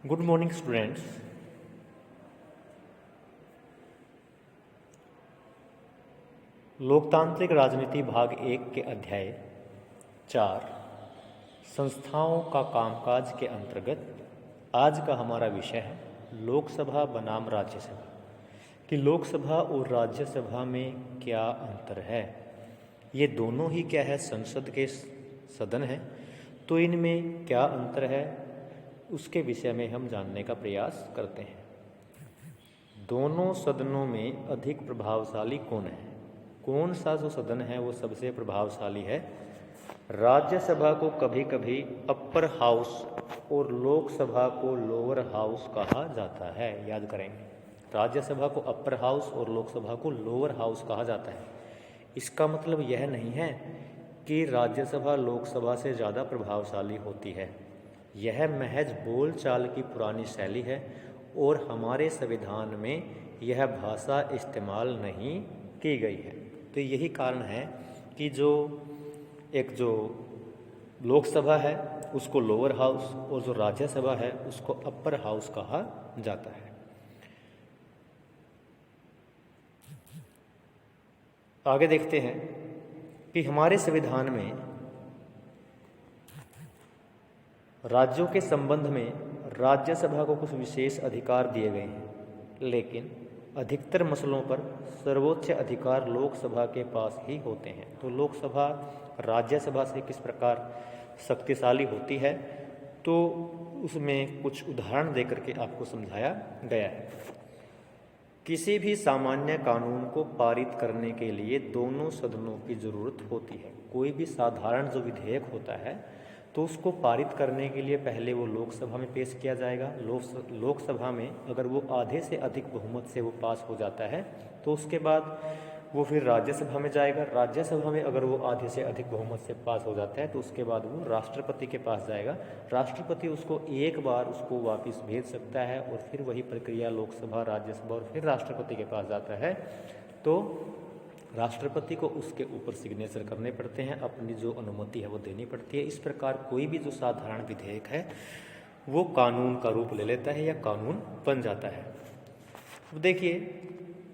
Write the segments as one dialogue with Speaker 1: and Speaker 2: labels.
Speaker 1: Good morning students. लोकतांत्रिक राजनीति भाग 1 के अध्याय 4 संस्थाओं का कामकाज के अंतर्गत आज का हमारा विषय है लोकसभा बनाम राज्यसभा कि लोकसभा और राज्यसभा में क्या अंतर है। ये दोनों ही क्या है, संसद के सदन है, तो इनमें क्या अंतर है उसके विषय में हम जानने का प्रयास करते हैं। दोनों सदनों में अधिक प्रभावशाली कौन है? कौन सा जो सदन है वो सबसे प्रभावशाली है? राज्यसभा को कभी कभी अपर हाउस और लोकसभा को लोअर हाउस कहा जाता है, याद करेंगे। राज्यसभा को अपर हाउस और लोकसभा को लोअर हाउस कहा जाता है। इसका मतलब यह नहीं है कि राज्यसभा लोकसभा से ज़्यादा प्रभावशाली होती है। यह महज बोलचाल की पुरानी शैली है और हमारे संविधान में यह भाषा इस्तेमाल नहीं की गई है। तो यही कारण है कि जो लोकसभा है उसको लोअर हाउस और जो राज्यसभा है उसको अपर हाउस कहा जाता है। आगे देखते हैं कि हमारे संविधान में राज्यों के संबंध में राज्यसभा को कुछ विशेष अधिकार दिए गए हैं, लेकिन अधिकतर मसलों पर सर्वोच्च अधिकार लोकसभा के पास ही होते हैं। तो लोकसभा राज्यसभा से किस प्रकार शक्तिशाली होती है, तो उसमें कुछ उदाहरण देकर के आपको समझाया गया है। किसी भी सामान्य कानून को पारित करने के लिए दोनों सदनों की जरूरत होती है। कोई भी साधारण जो विधेयक होता है तो उसको पारित करने के लिए पहले वो लोकसभा में पेश किया जाएगा। लोकसभा में अगर वो आधे से अधिक बहुमत से वो पास हो जाता है तो उसके बाद वो फिर राज्यसभा में जाएगा। राज्यसभा में अगर वो आधे से अधिक बहुमत से पास हो जाता है तो उसके बाद वो राष्ट्रपति के पास जाएगा। राष्ट्रपति उसको एक बार उसको वापस भेज सकता है और फिर वही प्रक्रिया लोकसभा, राज्यसभा और फिर राष्ट्रपति के पास जाता है। तो राष्ट्रपति को उसके ऊपर सिग्नेचर करने पड़ते हैं, अपनी जो अनुमति है वो देनी पड़ती है। इस प्रकार कोई भी जो साधारण विधेयक है वो कानून का रूप ले लेता है या कानून बन जाता है। अब देखिए,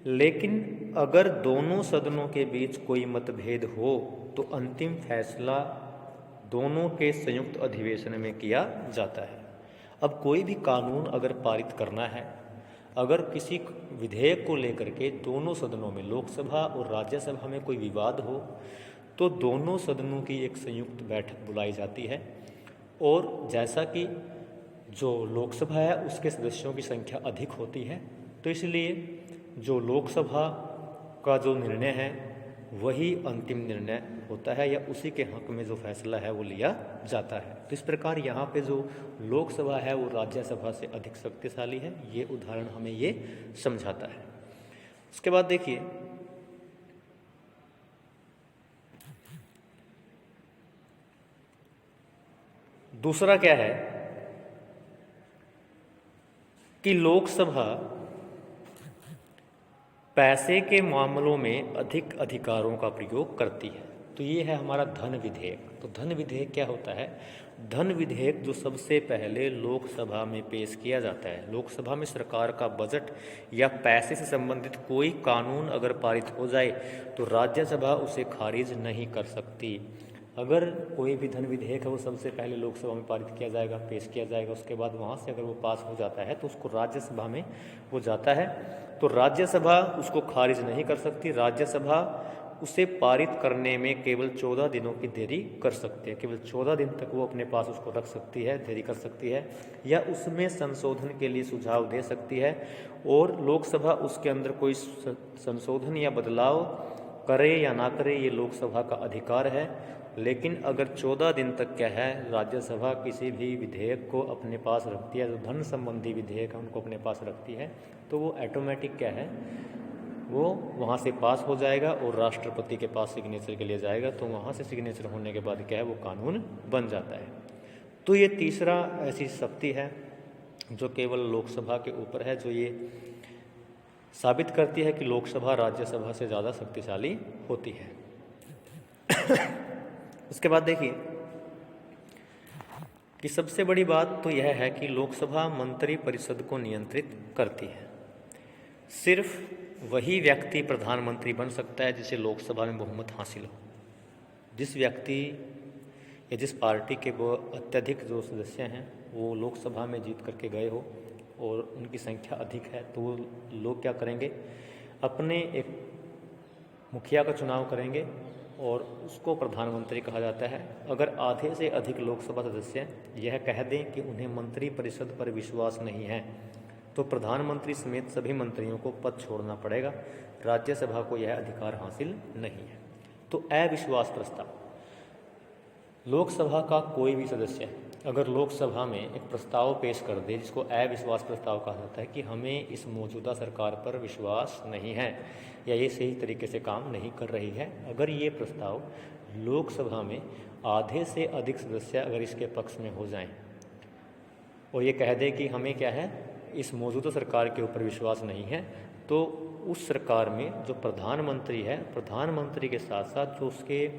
Speaker 1: लेकिन अगर दोनों सदनों के बीच कोई मतभेद हो तो अंतिम फैसला दोनों के संयुक्त अधिवेशन में किया जाता है। अब कोई भी कानून अगर पारित करना है, अगर किसी विधेयक को लेकर के दोनों सदनों में लोकसभा और राज्यसभा में कोई विवाद हो तो दोनों सदनों की एक संयुक्त बैठक बुलाई जाती है। और जैसा कि जो लोकसभा है उसके सदस्यों की संख्या अधिक होती है, तो इसलिए जो लोकसभा का जो निर्णय है वही अंतिम निर्णय होता है या उसी के हक में जो फैसला है वो लिया जाता है। तो इस प्रकार यहाँ पे जो लोकसभा है वो राज्यसभा से अधिक शक्तिशाली है। ये उदाहरण हमें ये समझाता है। उसके बाद देखिए, दूसरा क्या है कि लोकसभा पैसे के मामलों में अधिक अधिकारों का प्रयोग करती है। तो ये है हमारा धन विधेयक। तो धन विधेयक क्या होता है? धन विधेयक जो सबसे पहले लोकसभा में पेश किया जाता है। लोकसभा में सरकार का बजट या पैसे से संबंधित कोई कानून अगर पारित हो जाए तो राज्यसभा उसे खारिज नहीं कर सकती। अगर कोई भी धन विधेयक है वो सबसे पहले लोकसभा में पारित किया जाएगा, पेश किया जाएगा, उसके बाद वहाँ से अगर वो पास हो जाता है तो उसको राज्यसभा में वो जाता है। तो राज्यसभा उसको खारिज नहीं कर सकती। राज्यसभा उसे पारित करने में केवल 14 दिनों की देरी कर सकती है। केवल 14 दिन तक वो अपने पास उसको रख सकती है, देरी कर सकती है, या उसमें संशोधन के लिए सुझाव दे सकती है। और लोकसभा उसके अंदर कोई संशोधन या बदलाव करे या ना करे ये लोकसभा का अधिकार है। लेकिन अगर 14 दिन तक क्या है, राज्यसभा किसी भी विधेयक को अपने पास रखती है, जो धन संबंधी विधेयक है उनको अपने पास रखती है, तो वो ऑटोमेटिक क्या है, वो वहाँ से पास हो जाएगा और राष्ट्रपति के पास सिग्नेचर के लिए जाएगा। तो वहाँ से सिग्नेचर होने के बाद क्या है, वो कानून बन जाता है। तो ये तीसरा ऐसी शक्ति है जो केवल लोकसभा के ऊपर है, जो ये साबित करती है कि लोकसभा राज्यसभा से ज़्यादा शक्तिशाली होती है। उसके बाद देखिए, कि सबसे बड़ी बात तो यह है कि लोकसभा मंत्री परिषद को नियंत्रित करती है। सिर्फ वही व्यक्ति प्रधानमंत्री बन सकता है जिसे लोकसभा में बहुमत हासिल हो। जिस व्यक्ति या जिस पार्टी के वो अत्यधिक जो सदस्य हैं वो लोकसभा में जीत करके गए हो और उनकी संख्या अधिक है, तो वो लोग क्या करेंगे, अपने एक मुखिया का चुनाव करेंगे और उसको प्रधानमंत्री कहा जाता है। अगर आधे से अधिक लोकसभा सदस्य यह कह दें कि उन्हें मंत्री परिषद पर विश्वास नहीं है, तो प्रधानमंत्री समेत सभी मंत्रियों को पद छोड़ना पड़ेगा। राज्यसभा को यह अधिकार हासिल नहीं है। तो अविश्वास प्रस्ताव, लोकसभा का कोई भी सदस्य अगर लोकसभा में एक प्रस्ताव पेश कर दे जिसको अविश्वास प्रस्ताव कहा जाता है कि हमें इस मौजूदा सरकार पर विश्वास नहीं है या ये सही तरीके से काम नहीं कर रही है, अगर ये प्रस्ताव लोकसभा में आधे से अधिक सदस्य अगर इसके पक्ष में हो जाएं और ये कह दे कि हमें क्या है, इस मौजूदा सरकार के ऊपर विश्वास नहीं है, तो उस सरकार में जो प्रधानमंत्री है, प्रधानमंत्री के साथ साथ जो उसके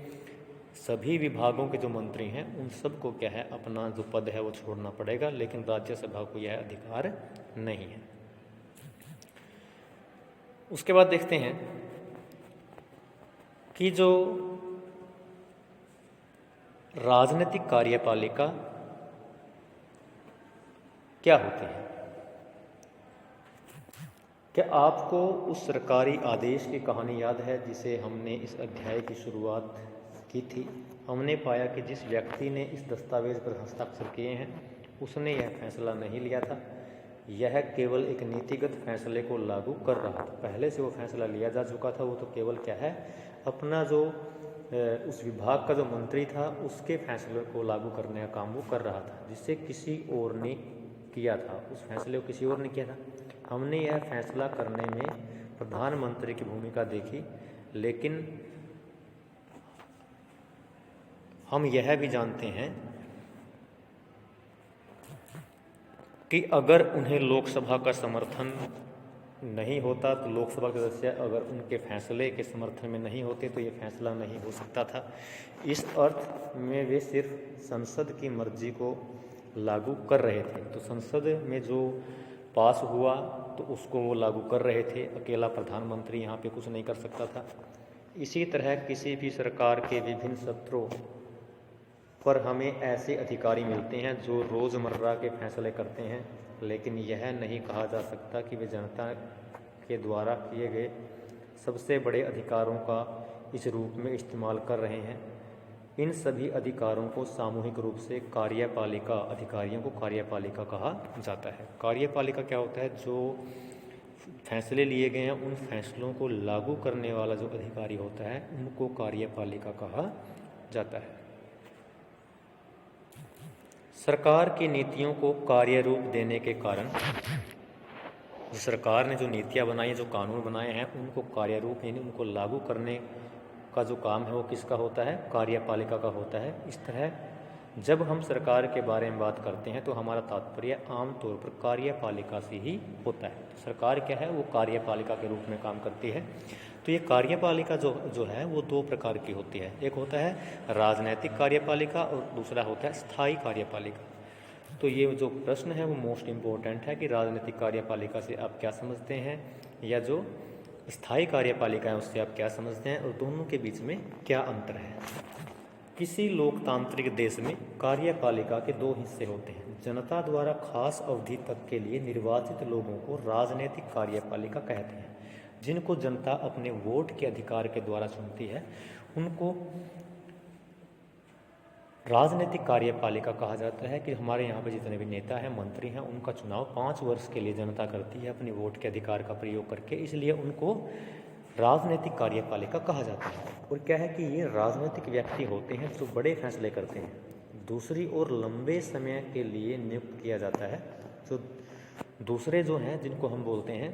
Speaker 1: सभी विभागों के जो मंत्री हैं उन सबको क्या है, अपना जो पद है वो छोड़ना पड़ेगा। लेकिन राज्यसभा को यह अधिकार नहीं है। उसके बाद देखते हैं कि जो राजनीतिक कार्यपालिका क्या होती है। क्या आपको उस सरकारी आदेश की कहानी याद है जिसे हमने इस अध्याय की शुरुआत की थी? हमने पाया कि जिस व्यक्ति ने इस दस्तावेज पर हस्ताक्षर किए हैं उसने यह फैसला नहीं लिया था, यह केवल एक नीतिगत फैसले को लागू कर रहा था। पहले से वो फैसला लिया जा चुका था, वो तो केवल क्या है, अपना जो उस विभाग का जो मंत्री था उसके फैसले को लागू करने का काम वो कर रहा था, जिससे किसी और ने किया था, उस फैसले को किसी और ने किया था। हमने यह फैसला करने में प्रधानमंत्री की भूमिका देखी, लेकिन हम यह भी जानते हैं कि अगर उन्हें लोकसभा का समर्थन नहीं होता, तो लोकसभा के सदस्य अगर उनके फैसले के समर्थन में नहीं होते तो ये फैसला नहीं हो सकता था। इस अर्थ में वे सिर्फ संसद की मर्जी को लागू कर रहे थे। तो संसद में जो पास हुआ तो उसको वो लागू कर रहे थे, अकेला प्रधानमंत्री यहाँ पे कुछ नहीं कर सकता था। इसी तरह किसी भी सरकार के विभिन्न सत्रों पर हमें ऐसे अधिकारी मिलते हैं जो रोज़मर्रा के फैसले करते हैं, लेकिन यह नहीं कहा जा सकता कि वे जनता के द्वारा किए गए सबसे बड़े अधिकारों का इस रूप में इस्तेमाल कर रहे हैं। इन सभी अधिकारों को सामूहिक रूप से कार्यपालिका अधिकारियों को कार्यपालिका कहा जाता है। कार्यपालिका क्या होता है, जो फैसले लिए गए हैं उन फैसलों को लागू करने वाला जो अधिकारी होता है उनको कार्यपालिका कहा जाता है। सरकार की नीतियों को कार्य रूप देने के कारण सरकार ने जो नीतियां बनाई, जो कानून बनाए हैं, उनको कार्य रूप यानी उनको लागू करने का जो काम है वो किसका होता है, कार्यपालिका का होता है। इस तरह जब हम सरकार के बारे में बात करते हैं तो हमारा तात्पर्य आमतौर पर कार्यपालिका से ही होता है। तो सरकार क्या है, वो कार्यपालिका के रूप में काम करती है। तो ये कार्यपालिका जो है वो दो प्रकार की होती है, एक होता है राजनैतिक कार्यपालिका और दूसरा होता है स्थायी कार्यपालिका। तो ये जो प्रश्न है वो मोस्ट इम्पोर्टेंट है कि राजनीतिक कार्यपालिका से आप क्या समझते हैं या जो स्थायी कार्यपालिका है उससे आप क्या समझते हैं और दोनों के बीच में क्या अंतर है। किसी लोकतांत्रिक देश में कार्यपालिका के दो हिस्से होते हैं। जनता द्वारा खास अवधि तक के लिए निर्वाचित लोगों को राजनीतिक कार्यपालिका कहते हैं। जिनको जनता अपने वोट के अधिकार के द्वारा चुनती है उनको राजनीतिक कार्यपालिका कहा जाता है। कि हमारे यहाँ पर जितने भी नेता हैं, मंत्री हैं, उनका चुनाव 5 वर्ष के लिए जनता करती है अपनी वोट के अधिकार का प्रयोग करके, इसलिए उनको राजनीतिक कार्यपालिका कहा जाता है। और क्या है कि ये राजनीतिक व्यक्ति होते हैं जो बड़े फैसले करते हैं, दूसरी ओर लंबे समय के लिए नियुक्त किया जाता है। जो दूसरे जो हैं जिनको हम बोलते हैं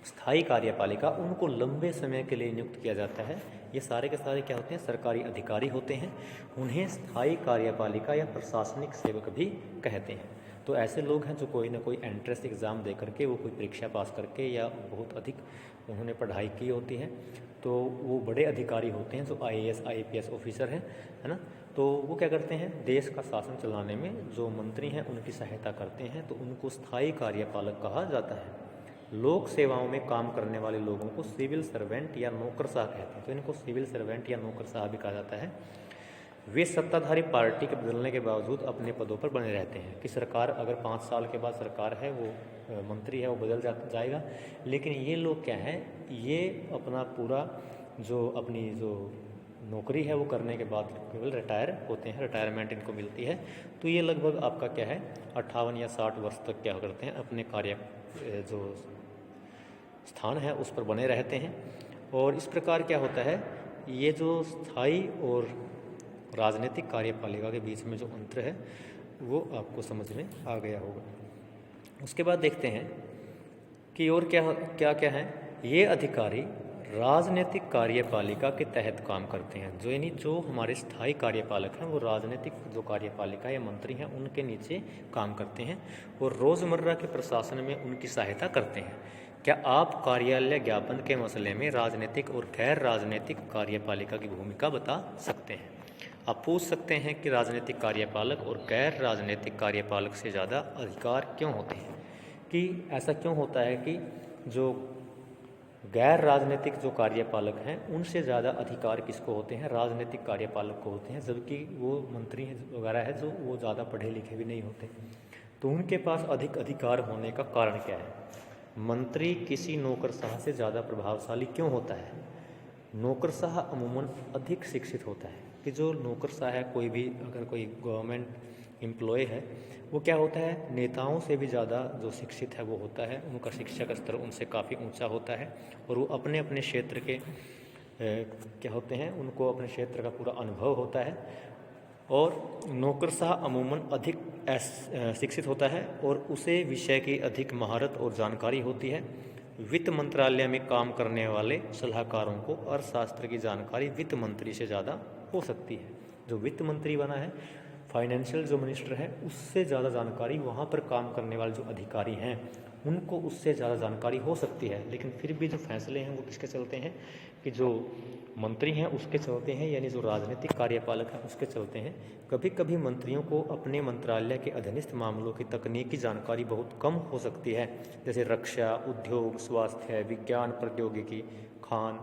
Speaker 1: स्थायी कार्यपालिका, उनको लंबे समय के लिए नियुक्त किया जाता है। ये सारे के सारे क्या होते हैं, सरकारी अधिकारी होते हैं। उन्हें स्थायी कार्यपालिका या प्रशासनिक सेवक भी कहते हैं। तो ऐसे लोग हैं जो कोई ना कोई एंट्रेंस एग्ज़ाम दे करके, वो कोई परीक्षा पास करके या बहुत अधिक उन्होंने पढ़ाई की होती है, तो वो बड़े अधिकारी होते हैं जो IAS IPS ऑफिसर हैं, है ना। तो वो क्या करते हैं, देश का शासन चलाने में जो मंत्री हैं उनकी सहायता करते हैं, तो उनको स्थायी कार्यपालक कहा जाता है। लोक सेवाओं में काम करने वाले लोगों को सिविल सर्वेंट या नौकरशाह कहते हैं, तो इनको सिविल सर्वेंट या नौकरशाह भी कहा जाता है। वे सत्ताधारी पार्टी के बदलने के बावजूद अपने पदों पर बने रहते हैं कि सरकार अगर 5 साल के बाद सरकार है, वो मंत्री है, वो बदल जाएगा, लेकिन ये लोग क्या है, ये अपना पूरा जो अपनी जो नौकरी है वो करने के बाद केवल रिटायर होते हैं, रिटायरमेंट इनको मिलती है। तो ये लगभग आपका क्या है 58 या 60 वर्ष तक क्या करते हैं, अपने कार्य जो स्थान है उस पर बने रहते हैं। और इस प्रकार क्या होता है, ये जो स्थायी और राजनीतिक कार्यपालिका के बीच में जो अंतर है वो आपको समझ में आ गया होगा। उसके बाद देखते हैं कि और क्या क्या क्या है। ये अधिकारी राजनीतिक कार्यपालिका के तहत काम करते हैं, जो यानी जो हमारे स्थायी कार्यपालक हैं वो राजनीतिक जो कार्यपालिका या मंत्री हैं उनके नीचे काम करते हैं और रोज़मर्रा के प्रशासन में उनकी सहायता करते हैं। क्या आप कार्यालय ज्ञापन के मसले में राजनीतिक और गैर राजनीतिक कार्यपालिका की भूमिका बता सकते हैं? आप पूछ सकते हैं कि राजनीतिक कार्यपालक और गैर राजनीतिक कार्यपालक से ज़्यादा अधिकार क्यों होते हैं, कि ऐसा क्यों होता है कि जो गैर राजनीतिक जो कार्यपालक हैं उनसे ज़्यादा अधिकार किसको होते हैं, राजनीतिक कार्यपालक को होते हैं, जबकि वो मंत्री वगैरह है जो वो ज़्यादा पढ़े लिखे भी नहीं होते, तो उनके पास अधिक अधिकार होने का कारण क्या है? मंत्री किसी नौकरशाह से ज़्यादा प्रभावशाली क्यों होता है? नौकरशाह अमूमन अधिक शिक्षित होता है, कि जो नौकरशाह है, कोई भी अगर कोई गवर्नमेंट एम्प्लॉय है, वो क्या होता है, नेताओं से भी ज़्यादा जो शिक्षित है वो होता है, उनका शिक्षा का स्तर उनसे काफ़ी ऊंचा होता है और वो अपने अपने क्षेत्र के क्या होते हैं, उनको अपने क्षेत्र का पूरा अनुभव होता है। और नौकरशाह अमूमन अधिक शिक्षित होता है और उसे विषय की अधिक महारत और जानकारी होती है। वित्त मंत्रालय में काम करने वाले सलाहकारों को अर्थशास्त्र की जानकारी वित्त मंत्री से ज़्यादा हो सकती है। जो वित्त मंत्री बना है, फाइनेंशियल जो मिनिस्टर है, उससे ज़्यादा जानकारी वहाँ पर काम करने वाले जो अधिकारी हैं उनको उससे ज़्यादा जानकारी हो सकती है, लेकिन फिर भी जो फैसले हैं वो किसके चलते हैं, कि जो मंत्री हैं उसके चलते हैं, यानी जो राजनीतिक कार्यपालक हैं उसके चलते हैं। कभी कभी मंत्रियों को अपने मंत्रालय के अधीनस्थ मामलों की तकनीकी जानकारी बहुत कम हो सकती है, जैसे रक्षा, उद्योग, स्वास्थ्य, विज्ञान, प्रौद्योगिकी, खान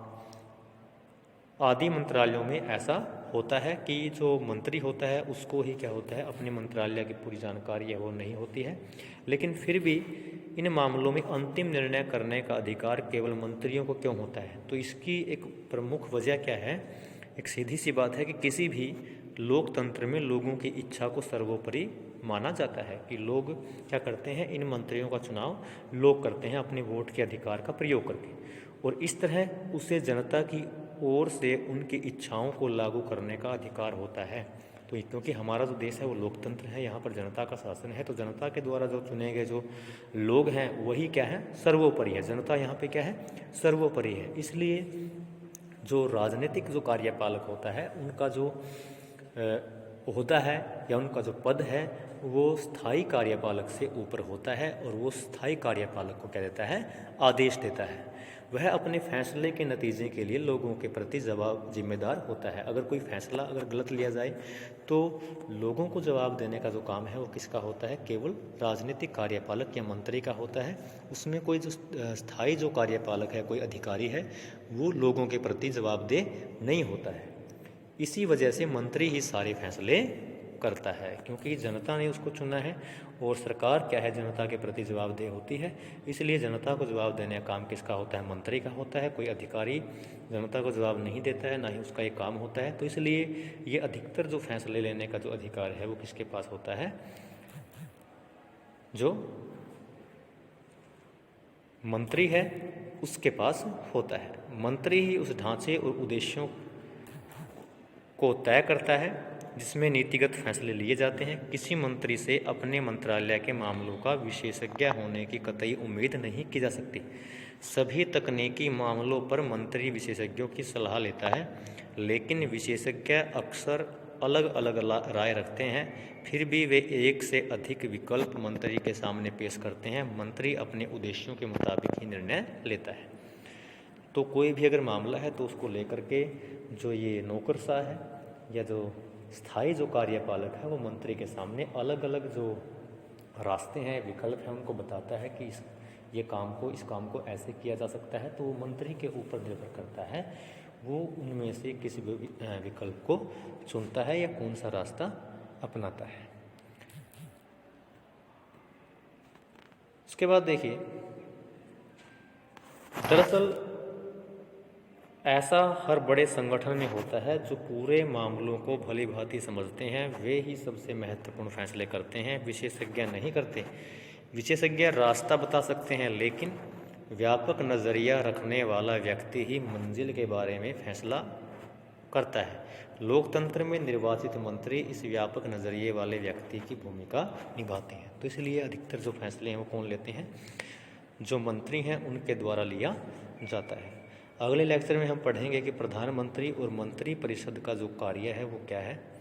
Speaker 1: आदि मंत्रालयों में ऐसा होता है कि जो मंत्री होता है उसको ही क्या होता है, अपने मंत्रालय की पूरी जानकारी है वो नहीं होती है, लेकिन फिर भी इन मामलों में अंतिम निर्णय करने का अधिकार केवल मंत्रियों को क्यों होता है? तो इसकी एक प्रमुख वजह क्या है, एक सीधी सी बात है कि किसी भी लोकतंत्र में लोगों की इच्छा को सर्वोपरि माना जाता है, कि लोग क्या करते हैं, इन मंत्रियों का चुनाव लोग करते हैं अपने वोट के अधिकार का प्रयोग करके, और इस तरह उसे जनता की ओर से उनकी इच्छाओं को लागू करने का अधिकार होता है। तो क्योंकि हमारा जो देश है वो लोकतंत्र है, यहाँ पर जनता का शासन है, तो जनता के द्वारा जो चुने गए जो लोग हैं वही क्या है, सर्वोपरि है। जनता यहाँ पे क्या है, सर्वोपरि है। इसलिए जो राजनीतिक जो कार्यपालक होता है उनका जो ओहदा है या उनका जो पद है वो स्थायी कार्यपालक से ऊपर होता है, और वो स्थायी कार्यपालक को क्या देता है, आदेश देता है। वह अपने फैसले के नतीजे के लिए लोगों के प्रति जिम्मेदार होता है। अगर कोई फैसला अगर गलत लिया जाए तो लोगों को जवाब देने का जो काम है वो किसका होता है, केवल राजनीतिक कार्यपालक या मंत्री का होता है। उसमें कोई जो स्थायी जो कार्यपालक है, कोई अधिकारी है, वो लोगों के प्रति जवाबदेह नहीं होता है। इसी वजह से मंत्री ही सारे फैसले करता है, क्योंकि जनता ने उसको चुना है और सरकार क्या है, जनता के प्रति जवाबदेह होती है। इसलिए जनता को जवाब देने का काम किसका होता है, मंत्री का होता है। कोई अधिकारी जनता को जवाब नहीं देता है, ना ही उसका ये काम होता है। तो इसलिए ये अधिकतर जो फैसले लेने का जो अधिकार है वो किसके पास होता है, जो मंत्री है उसके पास होता है। मंत्री ही उस ढांचे और उद्देश्यों को तय करता है जिसमें नीतिगत फैसले लिए जाते हैं। किसी मंत्री से अपने मंत्रालय के मामलों का विशेषज्ञ होने की कतई उम्मीद नहीं की जा सकती। सभी तकनीकी मामलों पर मंत्री विशेषज्ञों की सलाह लेता है, लेकिन विशेषज्ञ अक्सर अलग अलग राय रखते हैं। फिर भी वे एक से अधिक विकल्प मंत्री के सामने पेश करते हैं। मंत्री अपने उद्देश्यों के मुताबिक ही निर्णय लेता है। तो कोई भी अगर मामला है तो उसको लेकर के जो ये नौकरशाह है या जो स्थायी जो कार्यपालक है वो मंत्री के सामने अलग अलग जो रास्ते हैं, विकल्प हैं, उनको बताता है कि इस काम को ऐसे किया जा सकता है। तो वो मंत्री के ऊपर निर्भर करता है, वो उनमें से किसी भी विकल्प को चुनता है या कौन सा रास्ता अपनाता है। उसके बाद देखिए, दरअसल ऐसा हर बड़े संगठन में होता है जो पूरे मामलों को भली भांति समझते हैं, वे ही सबसे महत्वपूर्ण फैसले करते हैं, विशेषज्ञ नहीं करते। विशेषज्ञ रास्ता बता सकते हैं, लेकिन व्यापक नज़रिया रखने वाला व्यक्ति ही मंजिल के बारे में फैसला करता है। लोकतंत्र में निर्वाचित मंत्री इस व्यापक नज़रिए वाले व्यक्ति की भूमिका निभाते हैं। तो इसलिए अधिकतर जो फैसले हैं वो कौन लेते हैं? जो मंत्री हैं उनके द्वारा लिया जाता है। अगले लेक्चर में हम पढ़ेंगे कि प्रधानमंत्री और मंत्री परिषद का जो कार्य है वो क्या है।